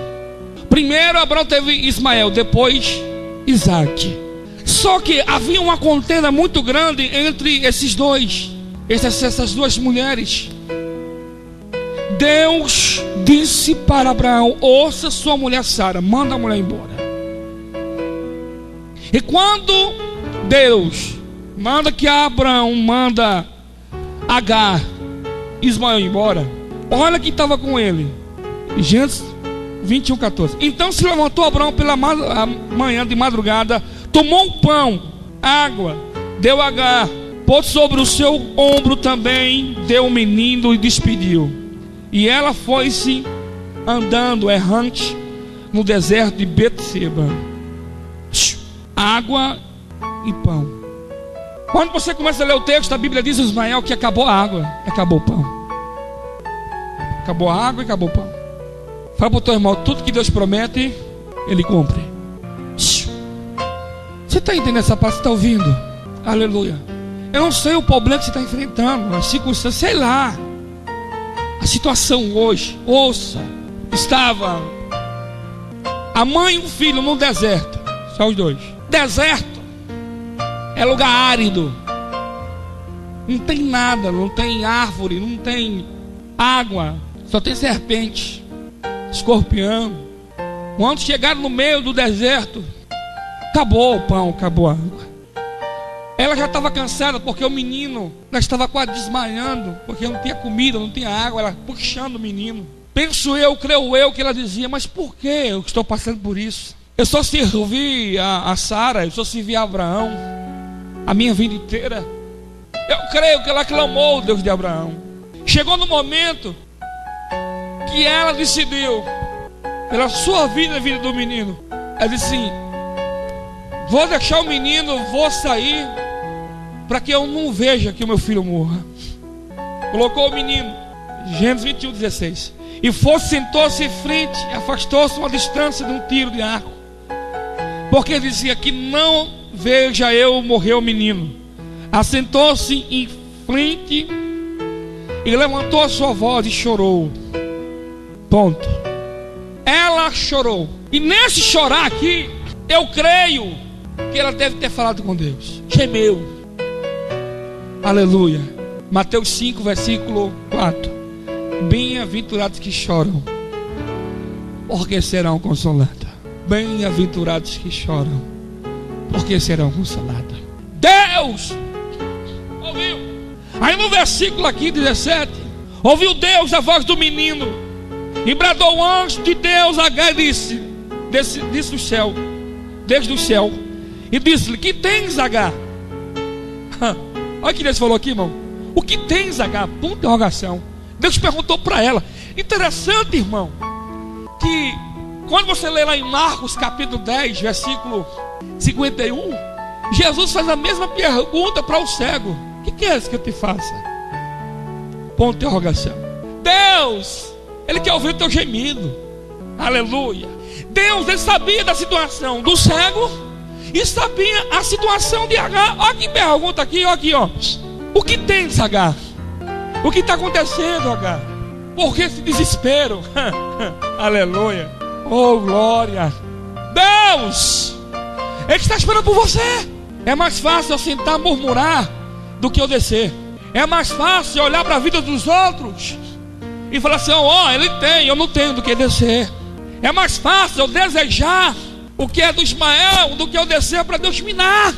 S1: Primeiro Abraão teve Ismael, depois Isaac. Só que havia uma contenda muito grande entre esses dois, essas 2 mulheres. Deus disse para Abraão: ouça sua mulher Sara, manda a mulher embora. E quando Deus manda que Abraão manda Agar, Ismael embora, olha quem estava com ele. Gênesis 21, 14. Então se levantou Abraão pela manhã de madrugada, tomou um pão, água, deu a Agar, pôs sobre o seu ombro também, deu o menino e despediu. E ela foi-se andando errante no deserto de Betseba. Água e pão. Quando você começa a ler o texto, a Bíblia diz, Ismael, que acabou a água, acabou o pão. Acabou a água e acabou o pão. Fala para o teu irmão: tudo que Deus promete, Ele cumpre. Você está entendendo essa parte? Você está ouvindo? Aleluia. Eu não sei o problema que você está enfrentando, a circunstância, sei lá. A situação hoje, ouça, estava a mãe e o filho no deserto, só os 2. Deserto é lugar árido, não tem nada, não tem árvore, não tem água, só tem serpente, escorpião. Quando chegaram no meio do deserto, acabou o pão, acabou a água. Ela já estava cansada porque o menino já estava quase desmaiando, porque não tinha comida, não tinha água, ela puxando o menino. Penso eu, creio eu, que ela dizia: mas por que eu estou passando por isso? Eu só servi a Sara, eu só servi a Abraão a minha vida inteira. Eu creio que ela clamou o Deus de Abraão. Chegou no momento que ela decidiu, pela sua vida e a vida do menino, ela disse assim: vou deixar o menino, vou sair, para que eu não veja que o meu filho morra. Colocou o menino, Gênesis 21, 16. E sentou-se em frente, afastou-se uma distância de um tiro de arco, porque dizia que não veja eu morrer o menino. Assentou-se em frente e levantou a sua voz e chorou. Ponto. Ela chorou. E nesse chorar aqui, eu creio que ela deve ter falado com Deus. Gemeu. Aleluia. Mateus 5, versículo 4. Bem-aventurados que choram, porque serão consolados. Bem-aventurados que choram, porque serão consolados. Deus ouviu. Aí no versículo aqui 17, ouviu Deus a voz do menino, e bradou o anjo de Deus a Agar, disse do céu, desde o céu, e disse-lhe: que tens, Agar? Olha o que Deus falou aqui, irmão. O que tens, Agar? Ponto de interrogação. Deus perguntou para ela. Interessante, irmão, que quando você lê lá em Marcos capítulo 10, versículo 51, Jesus faz a mesma pergunta para o cego: o que queres que eu te faça? Ponto de interrogação. Deus, Ele quer ouvir o teu gemido. Aleluia. Deus, Ele sabia da situação do cego e sabia a situação de Agar. Olha que pergunta aqui, olha aqui, ó. O que tens, Agar? O que está acontecendo, Agar? Por que esse desespero? Aleluia. Oh, glória. Deus, Ele está esperando por você. É mais fácil eu sentar e murmurar do que eu descer. É mais fácil olhar para a vida dos outros e falar assim: ó, ele tem, eu não tenho, do que descer. É mais fácil eu desejar o que é do Ismael do que eu descer para Deus me dar.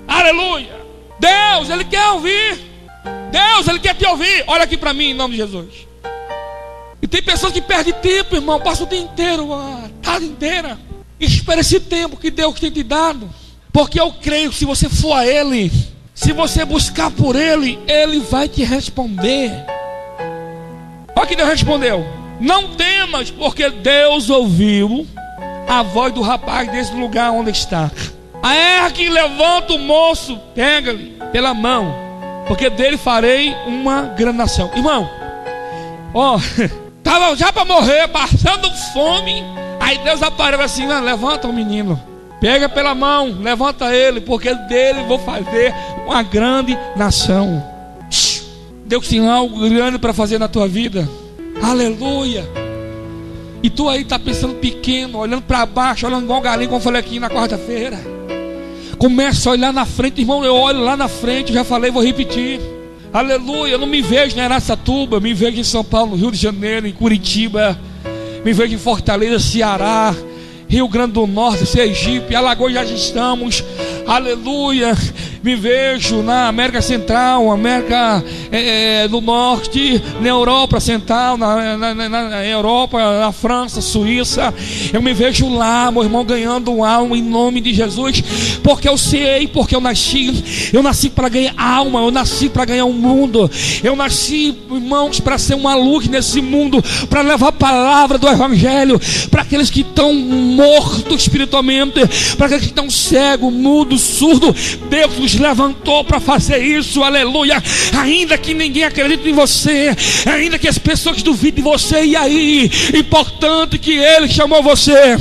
S1: Aleluia. Deus, Ele quer ouvir. Deus, Ele quer te ouvir. Olha aqui para mim, em nome de Jesus. E tem pessoas que perdem tempo, irmão. Passa o dia inteiro, a tarde inteira. Espera esse tempo que Deus tem te dado. Porque eu creio que se você for a Ele, se você buscar por Ele, Ele vai te responder. Olha que Deus respondeu: não temas, porque Deus ouviu a voz do rapaz desse lugar onde está. A que levanta o moço, pega-lhe pela mão, porque dele farei uma grande nação. Irmão, ó, estava já para morrer, passando fome. Aí Deus apareceu assim: levanta o menino, pega pela mão, levanta ele, porque dele vou fazer uma grande nação. Deus tem algo grande para fazer na tua vida. Aleluia. E tu aí está pensando pequeno, olhando para baixo, olhando igual galinha, como eu falei aqui na quarta-feira. Começa a olhar na frente, irmão. Eu olho lá na frente, já falei, vou repetir. Aleluia. Eu não me vejo em Araçatuba, me vejo em São Paulo, no Rio de Janeiro, em Curitiba, me vejo em Fortaleza, Ceará, Rio Grande do Norte, Sergipe, Alagoas já estamos. Aleluia. Me vejo na América Central, América do Norte, na Europa Central, na Europa, na França, Suíça. Eu me vejo lá, meu irmão, ganhando alma em nome de Jesus. Porque eu sei, porque eu nasci para ganhar alma, eu nasci para ganhar o mundo. Eu nasci, irmãos, para ser uma luz nesse mundo, para levar a palavra do Evangelho para aqueles que estão mortos espiritualmente, para aqueles que estão cegos, mudos, surdos. Deus nos levantou para fazer isso. Aleluia. Ainda que ninguém acredite em você, ainda que as pessoas duvidem de você, e aí, importante que Ele chamou você,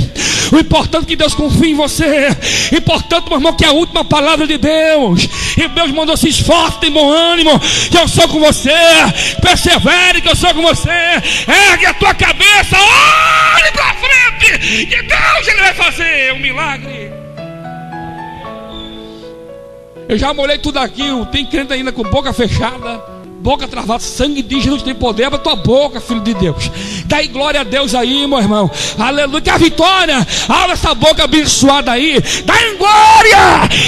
S1: o importante que Deus confia em você, importante, meu irmão, que é a última palavra de Deus. E Deus mandou: se esforce, tem bom ânimo, que eu sou com você, persevere, que eu sou com você, ergue a tua cabeça, olhe para frente, que Deus, Ele vai fazer um milagre. Eu já molhei tudo aqui. Tem crente ainda com boca fechada, boca travada. Sangue de Jesus tem poder para tua boca, filho de Deus. Dá aí glória a Deus aí, meu irmão. Aleluia. Que a vitória, abre essa boca abençoada aí. Dá em glória,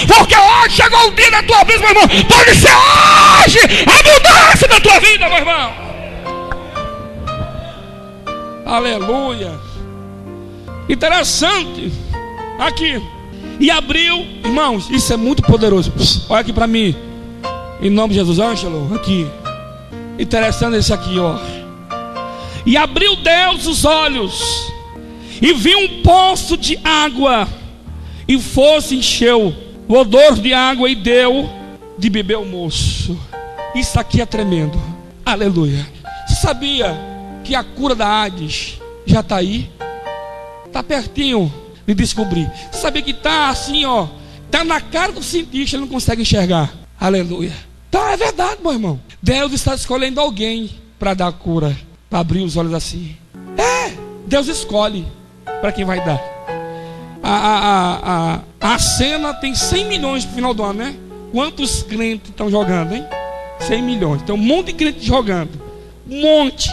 S1: porque hoje chegou o dia da tua vida, meu irmão. Pode ser hoje a mudança da tua vida, meu irmão. Aleluia. Interessante aqui. E abriu, irmãos, isso é muito poderoso. Olha aqui para mim, em nome de Jesus. Ângelo, aqui. Interessante esse aqui, ó. E abriu Deus os olhos, e viu um poço de água, e encheu o odor de água, e deu de beber o moço. Isso aqui é tremendo. Aleluia. Você sabia que a cura da AIDS já está aí? Está pertinho de descobrir. Você sabia que está assim, ó, está na cara do cientista, ele não consegue enxergar. Aleluia. Tá, é verdade, meu irmão. Deus está escolhendo alguém para dar a cura, para abrir os olhos assim. Deus escolhe para quem vai dar. A cena tem 100 milhões no final do ano, né? Quantos crentes estão jogando, hein? 100 milhões. Tem um monte de crente jogando. Um monte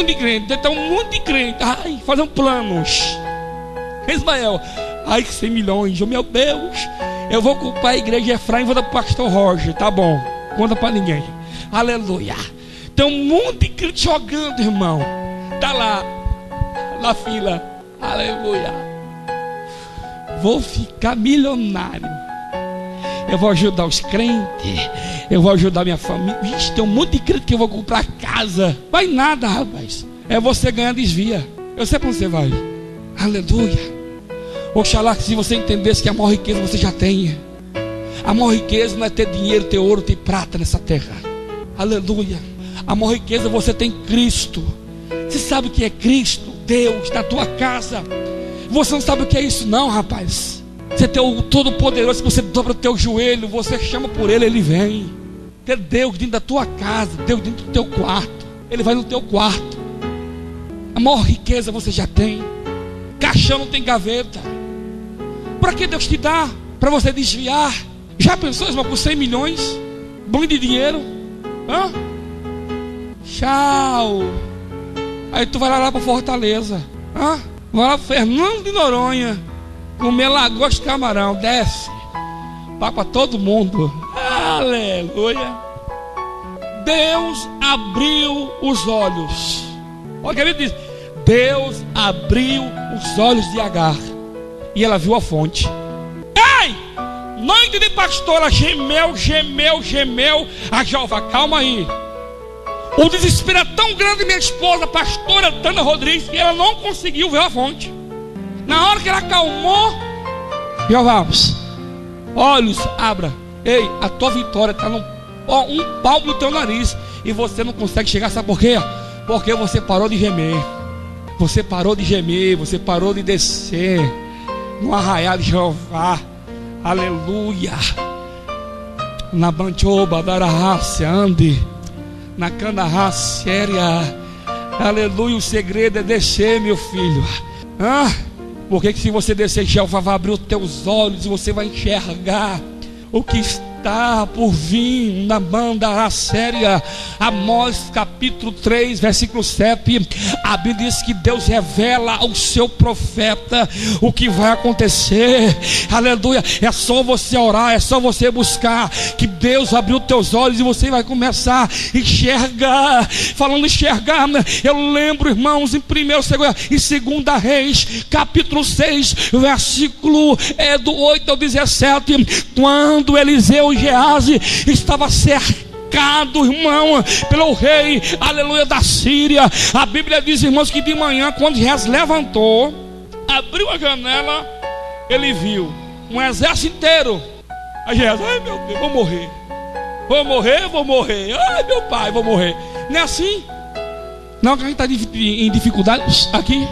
S1: de crente. Tem um monte de crente. Ai, fazendo planos. Ismael, ai, que 100 milhões. Oh, meu Deus. Eu vou culpar a igreja Efraim e vou dar para o pastor Roger. Tá bom, conta para ninguém. Aleluia. Tem um monte de crente jogando, irmão. Tá lá na fila. Aleluia. Vou ficar milionário. Eu vou ajudar os crentes. Eu vou ajudar minha família. Vixe, tem um monte de crente que eu vou comprar casa. Vai nada, rapaz. É você ganhar, desvia. Eu sei para onde você vai. Aleluia. Oxalá que se você entendesse que a maior riqueza você já tem. A maior riqueza não é ter dinheiro, ter ouro, ter prata nessa terra. Aleluia. A maior riqueza você tem Cristo. Você sabe o que é Cristo? Deus na tua casa. Você não sabe o que é isso não, rapaz. Você tem o Todo-Poderoso, que você dobra o teu joelho, você chama por Ele, Ele vem. Ter Deus dentro da tua casa, Deus dentro do teu quarto. Ele vai no teu quarto. A maior riqueza você já tem. Caixão não tem gaveta. Para que Deus te dá? Para você desviar. Já pensou, irmão, com 100 milhões? Bom de dinheiro? Hã? Tchau. Aí tu vai lá para Fortaleza. Hã? Vai lá para Fernando de Noronha. Comer lagosta de camarão. Desce. Vai para todo mundo. Aleluia. Deus abriu os olhos. Olha o que a Bíblia diz. Deus abriu os olhos de Agar. E ela viu a fonte. Ei! Mãe de pastora, gemeu. A Jeová, calma aí. O desespero é tão grande, minha esposa, a pastora Tana Rodrigues, que ela não conseguiu ver a fonte. Na hora que ela acalmou, Jeová, olhos, abra. Ei, a tua vitória está um palmo no teu nariz. E você não consegue chegar, sabe por quê? Porque você parou de gemer. Você parou de gemer, você parou de descer no arraial de Jeová. Aleluia. Na banchoba da raça ande. Na cana raça séria. Aleluia. O segredo é descer, meu filho. Porque se você descer, Jeová vai abrir os teus olhos e você vai enxergar o que está por vir na banda séria. Amós capítulo 3 versículo 7. A Bíblia diz que Deus revela ao seu profeta o que vai acontecer. Aleluia. É só você orar, é só você buscar, que Deus abriu teus olhos e você vai começar a enxergar. Falando enxergar, eu lembro, irmãos, em 2 Reis capítulo 6 versículo do 8 ao 17, quando Eliseu e Geazi estava cercado, irmão, pelo rei, aleluia, da Síria. A Bíblia diz, irmãos, que de manhã, quando Geazi levantou, abriu a janela, ele viu um exército inteiro. Aí Geazi, ai meu Deus, vou morrer, ai meu pai, vou morrer. Não é assim? Não, que a gente está em dificuldade aqui,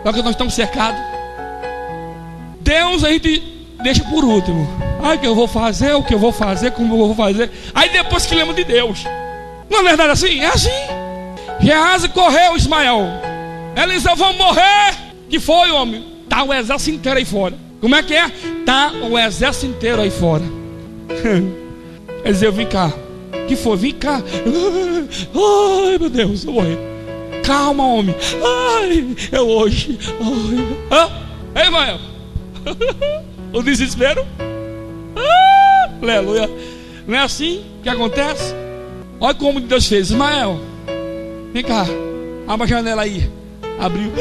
S1: não, que nós estamos cercados. Deus a gente deixa por último. Ai, o que eu vou fazer, como eu vou fazer. Aí depois que lembra de Deus. Não é verdade assim? É assim. Geazi correu, Ismael. Eliseu, vão morrer. Que foi, homem? Tá o exército inteiro aí fora. Como é que é? Tá o exército inteiro aí fora. Eliseu, vem cá. Que foi? Vem cá. Ai, meu Deus, eu vou morrer. Calma, homem. Ai, é hoje. Ei, Ismael. O desespero. Aleluia. Não é assim que acontece? Olha como Deus fez. Ismael, vem cá, abre a janela aí. Abriu.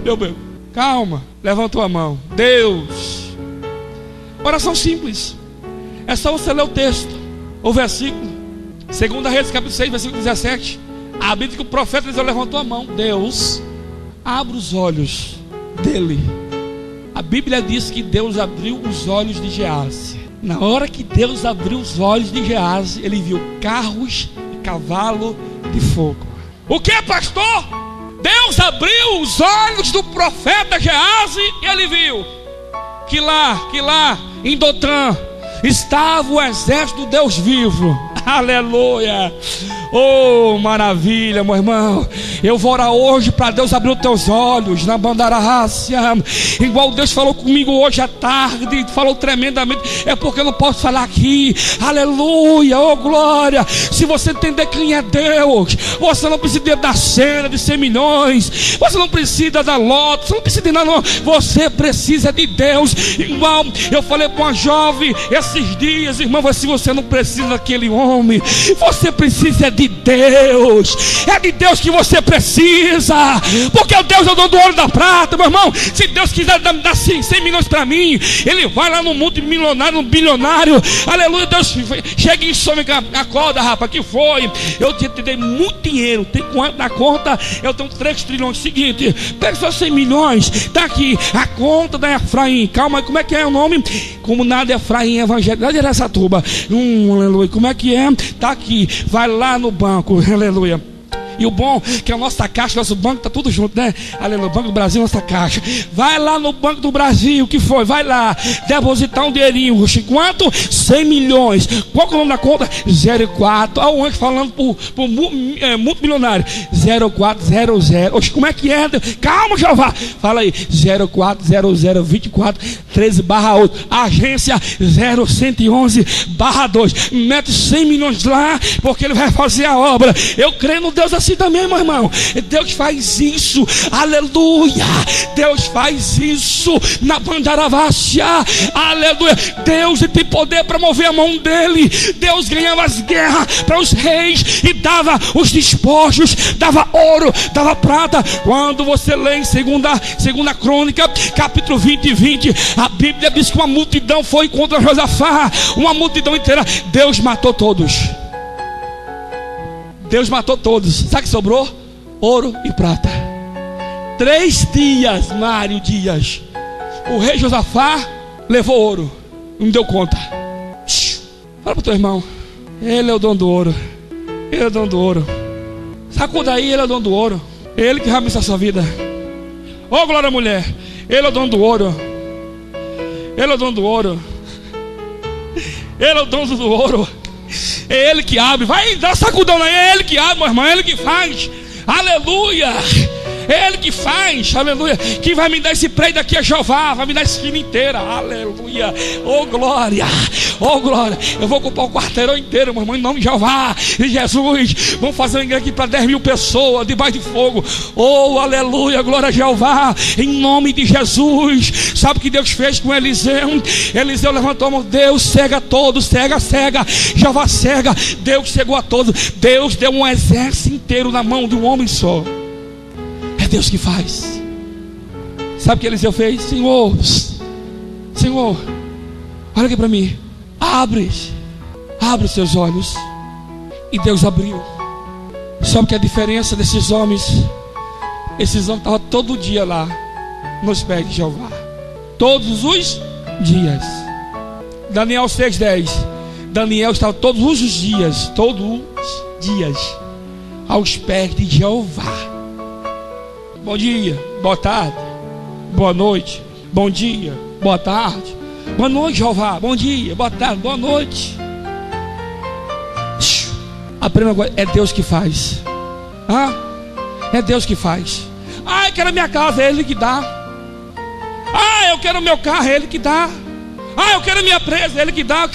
S1: Meu Deus. Calma, levantou a mão. Deus. Oração simples. É só você ler o texto, o versículo. 2 Reis capítulo 6 versículo 17. A Bíblia diz que o profeta Eliseu levantou a mão. Deus, abre os olhos dele. A Bíblia diz que Deus abriu os olhos de Geazi. Na hora que Deus abriu os olhos de Geazi, ele viu carros e cavalo de fogo. O que, pastor? Deus abriu os olhos do profeta Geazi e ele viu que lá em Dotã estava o exército do Deus vivo. Aleluia. Oh, maravilha, meu irmão. Eu vou orar hoje para Deus abrir os teus olhos na bandarácia. Igual Deus falou comigo hoje à tarde, falou tremendamente. É porque eu não posso falar aqui. Aleluia, oh glória. Se você entender quem é Deus, você não precisa da cena de 100 milhões. Você não precisa da lote. Você não precisa de nada, não. Você precisa de Deus. Igual eu falei para uma jovem esses dias, irmão, se você não precisa daquele homem, você precisa de Deus. É de Deus que você precisa, porque o Deus é o dono do ouro e da prata, meu irmão. Se Deus quiser dar 100 milhões para mim, Ele vai lá no mundo milionário, no bilionário. Aleluia. Deus chega em sonho, acorda, rapaz, que foi? Eu te dei muito dinheiro. Tem quanto na conta? Eu tenho 3 trilhões. Seguinte, pega só 100 milhões. Tá aqui a conta da Efraim. Calma, como é que é o nome? Como nada Efraim Evangelho. Lá de Araçatuba. Aleluia. Como é que é? Tá aqui. Vai lá no banco. Aleluia. E o bom que a nossa caixa, nosso banco está tudo junto, né? Aleluia, Banco do Brasil, nossa caixa. Vai lá no Banco do Brasil, que foi? Vai lá, depositar um dinheirinho. Quanto? 100 milhões. Qual que é o nome da conta? 04. Olha o anjo falando por multimilionário. 0400. Oxe, como é que é? Calma, Jeová. Fala aí. 04002413/8. Agência 0111/2. Mete 100 milhões lá, porque ele vai fazer a obra. Eu creio no Deus assim também, meu irmão. Deus faz isso, aleluia. Deus faz isso na Bandaravassia, aleluia. Deus tem poder para mover a mão dele. Deus ganhava as guerras para os reis e dava os despojos, dava ouro, dava prata. Quando você lê em segunda Crônica, capítulo 20 e 20, a Bíblia diz que uma multidão foi contra Josafá, uma multidão inteira. Deus matou todos. Deus matou todos. Sabe o que sobrou? Ouro e prata. 3 dias, Mário Dias, o rei Josafá levou ouro, não deu conta. Fala para o teu irmão, ele é o dono do ouro. Ele é o dono do ouro. Sacuda aí, ele é o dono do ouro. Ele que vai abençoar a sua vida. Oh glória, mulher. Ele é o dono do ouro. Ele é o dono do ouro. Ele é o dono do ouro. É Ele que abre. Vai dar sacudão aí. É Ele que abre, meu irmão. É Ele que faz. Aleluia. É Ele que faz, aleluia. Quem vai me dar esse prédio aqui é Jeová. Vai me dar essa esquina inteira, aleluia. Oh glória, oh glória. Eu vou ocupar o quarteirão inteiro, meu irmão, em nome de Jeová, de Jesus. Vamos fazer uma igreja aqui para 10 mil pessoas, debaixo de fogo. Oh aleluia, glória a Jeová, em nome de Jesus. Sabe o que Deus fez com Eliseu? Eliseu levantou a mão. Deus cega todos, cega. Jeová cega, Deus cegou a todos. Deus deu um exército inteiro na mão de um homem só. É Deus que faz. Sabe o que Eliseu fez? Senhor, olha aqui para mim. Abre os seus olhos. E Deus abriu. Sabe que a diferença desses homens? Esses homens estavam todo dia lá nos pés de Jeová. Todos os dias. Daniel 6:10. Daniel estava todos os dias aos pés de Jeová. Bom dia, boa tarde, boa noite. Bom dia, boa tarde, boa noite, Jeová. Bom dia, boa tarde, boa noite. A primeira coisa, é Deus que faz. É Deus que faz. Eu quero a minha casa, é Ele que dá. Eu quero o meu carro, é Ele que dá. Eu quero a minha presa, é Ele que dá.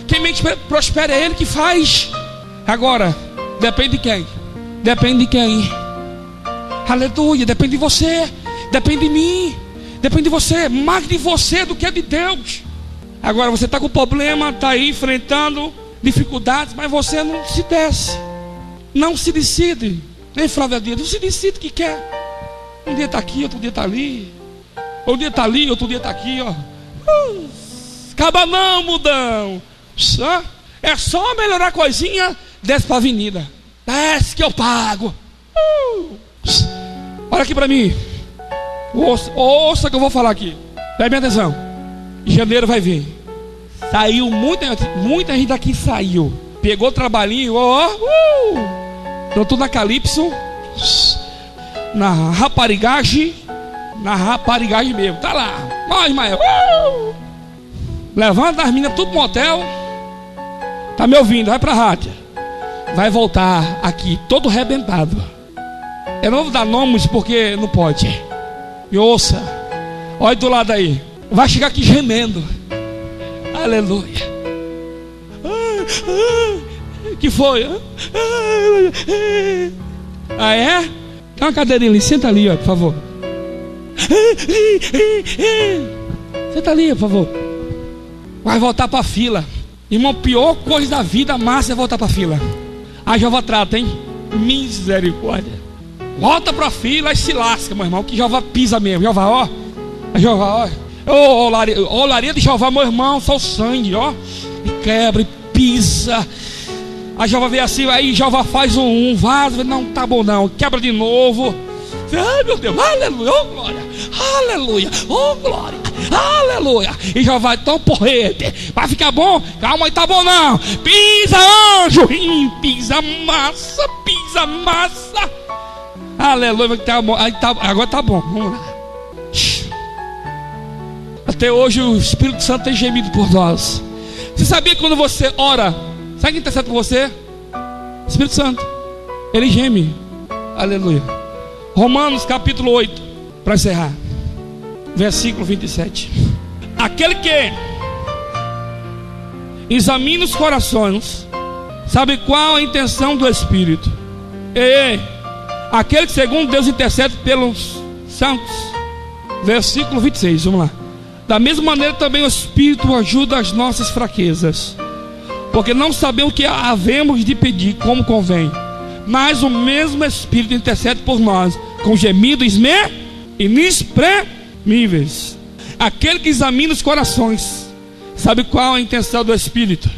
S1: Quem me prospera é Ele que faz. Agora, depende de quem? Depende de quem? Aleluia, depende de você, depende de mim, depende de você, mais de você do que de Deus. Agora você está com problema, está aí enfrentando dificuldades, mas você não se desce, não se decide, nem Flávia Dias, não se decide o que quer. Um dia está aqui, outro dia está ali, um dia está ali, outro dia está aqui, ó. Acaba não, mudão. É só melhorar a coisinha, desce para a avenida, desce que eu pago. Olha aqui para mim. Ouça que eu vou falar aqui. Preste minha atenção. Em janeiro vai vir. Saiu muita gente daqui saiu. Pegou o trabalhinho. Então tudo na Calypso. Na raparigagem mesmo. Tá lá. Ó, Ismael. Levanta as meninas tudo no motel. Tá me ouvindo? Vai pra rádio. Vai voltar aqui todo arrebentado. Eu não vou dar nomes porque não pode. E ouça. Olha do lado aí. Vai chegar aqui gemendo. Aleluia. Que foi? Ah, é? Tem uma cadeirinha ali. Senta ali, ó, por favor. Senta ali, por favor. Vai voltar pra fila. Irmão, pior coisa da vida massa é voltar pra fila. A Jeová trata, hein? Misericórdia. Volta pra fila e se lasca, meu irmão. Que Jeová pisa mesmo. Jeová, ó. Jeová, ó. Olaria de Jeová, meu irmão. Só o sangue, ó. E quebra e pisa. A Jeová vê assim, aí Jeová faz um vaso. Não, tá bom não. Quebra de novo. Ai, meu Deus. Aleluia. Oh, glória. Aleluia. Oh, glória. Aleluia. E já vai tão porrete. Vai ficar bom? Calma aí, tá bom não. Pisa, anjo. Pisa massa. Pisa massa. Aleluia. Agora tá bom. Vamos lá. Até hoje o Espírito Santo tem gemido por nós. Você sabia que quando você ora, sabe quem intercede por você? Espírito Santo. Ele geme. Aleluia. Romanos capítulo 8, para encerrar, versículo 27. Aquele que examina os corações sabe qual a intenção do Espírito. E aquele que segundo Deus intercede pelos santos. Versículo 26, vamos lá. Da mesma maneira também o Espírito ajuda as nossas fraquezas, porque não sabemos o que havemos de pedir como convém, mas o mesmo Espírito intercede por nós com gemidos inexprimíveis. Aquele que examina os corações sabe qual a intenção do Espírito,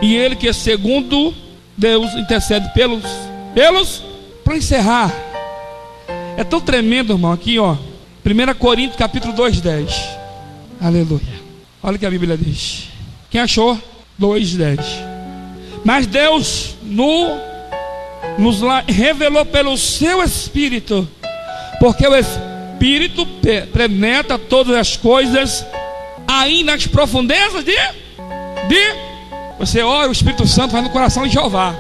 S1: e ele que segundo Deus intercede pelos para encerrar. É tão tremendo, irmão, aqui ó, 1 Coríntios capítulo 2:10. Aleluia. Olha o que a Bíblia diz. Quem achou? 2:10. Mas Deus nos revelou pelo seu Espírito, porque o Espírito penetra todas as coisas, ainda nas profundezas de você ora, o Espírito Santo vai no coração de Jeová.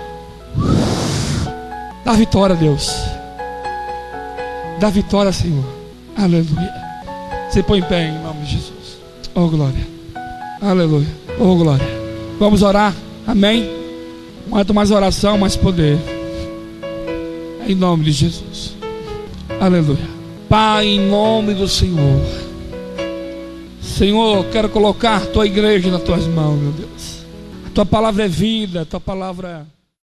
S1: Dá vitória, Deus. Dá vitória, Senhor. Aleluia. Você põe em pé em nome de Jesus. Oh glória. Aleluia. Oh glória. Vamos orar. Amém. Quanto mais oração, mais poder. Em nome de Jesus. Aleluia. Pai, em nome do Senhor. Senhor, quero colocar tua igreja nas tuas mãos, meu Deus. A tua palavra é vida, a tua palavra